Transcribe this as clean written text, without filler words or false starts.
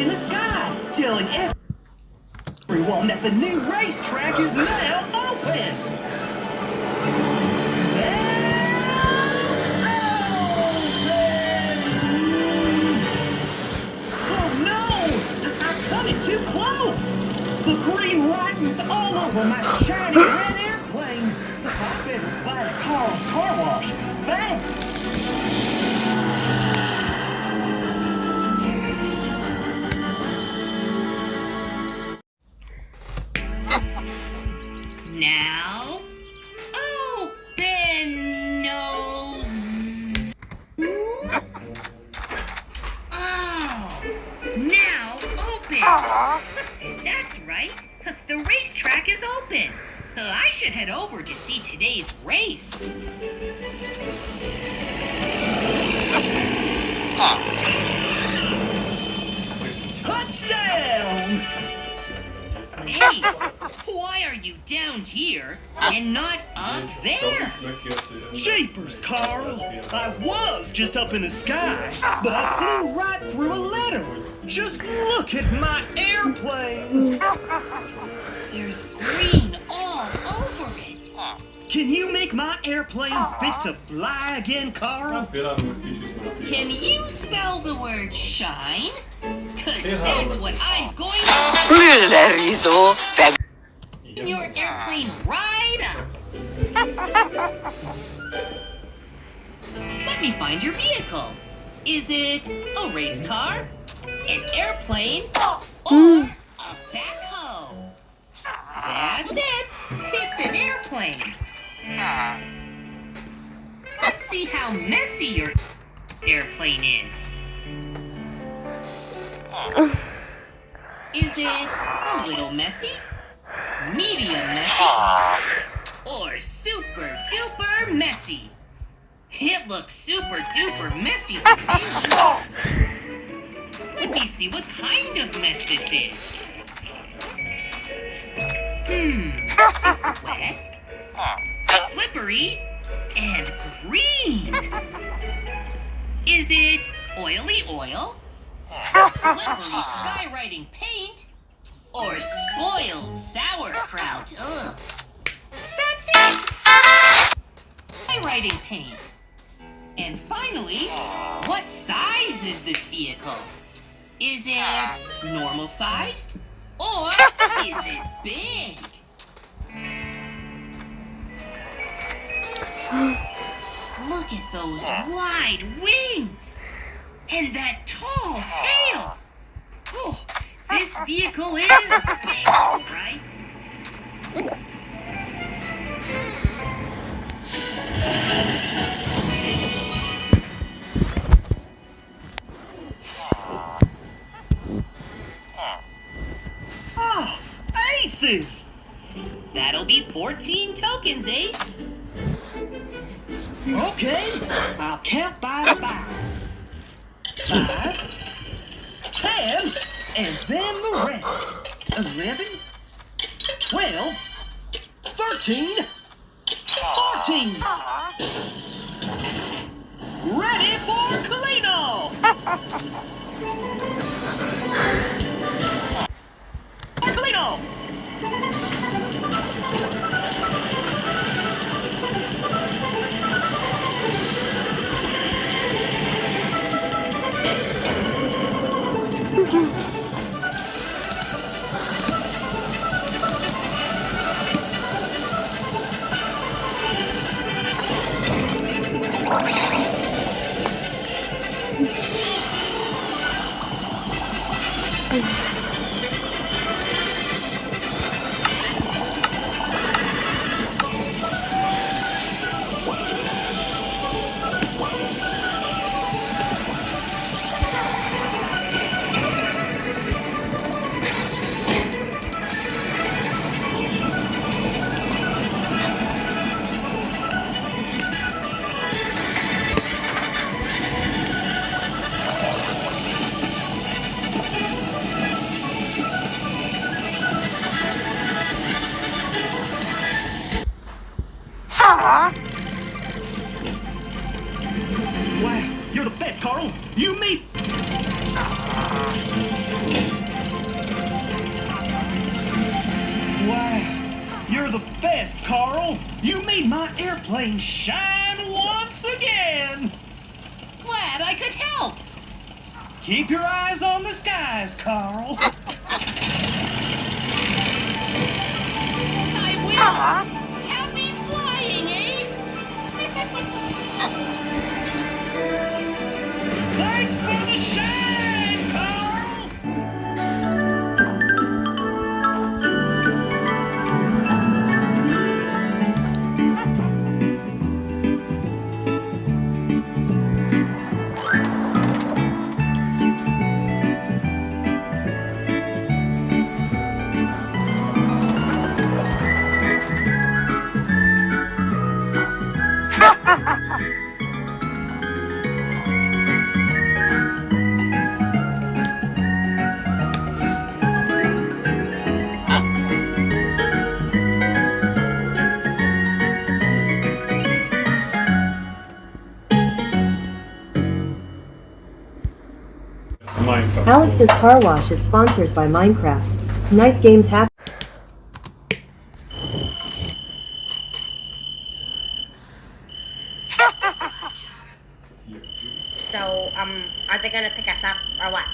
in the sky, telling everyone that the new racetrack is now open. Too close! The green writing's all over my shiny red airplane. I better find Carl's car wash fast. Now, open nose. Oh, now open. That's right. The racetrack is open. I should head over to see today's race. Touchdown! Ace, why are you down here and not up there? Jeepers, Carl. I was just up in the sky, but I flew right through a letter. Just look at my airplane. There's green all over it. Can you make my airplane fit to fly again, Carl? Can you spell the word shine? 'Cause that's what I'm going to do. Your airplane right up. Let me find your vehicle. Is it a race car, an airplane, or a backhoe? That's it. It's an airplane. Let's see how messy your airplane is. Is it a little messy, medium messy, or super duper messy? It looks super duper messy to me. Let me see what kind of mess this is. It's wet, slippery, and green. Is it oily oil, slippery skywriting paint, or spoiled sauerkraut? Ugh. That's it! Skywriting paint. And finally, what size is this vehicle? Is it normal sized, or is it big? Look at those wide wings and that tall tail. Oh, this vehicle is big, all right? Oh, aces! That'll be 14 tokens, Ace. Okay, I'll count by 5. 5, 10, and then the rest. 11, 12, 13, 14. Ready for clean-off! Clean-off! Wow, you're the best, Carl. You made... Wow, you're the best, Carl. You made my airplane shine once again. Glad I could help. Keep your eyes on the skies, Carl. I will. Happy flying, Ace. Thanks for the shine, Carl. Alex's Car Wash is sponsored by Minecraft. Nice games happen. So, are they gonna pick us up or what?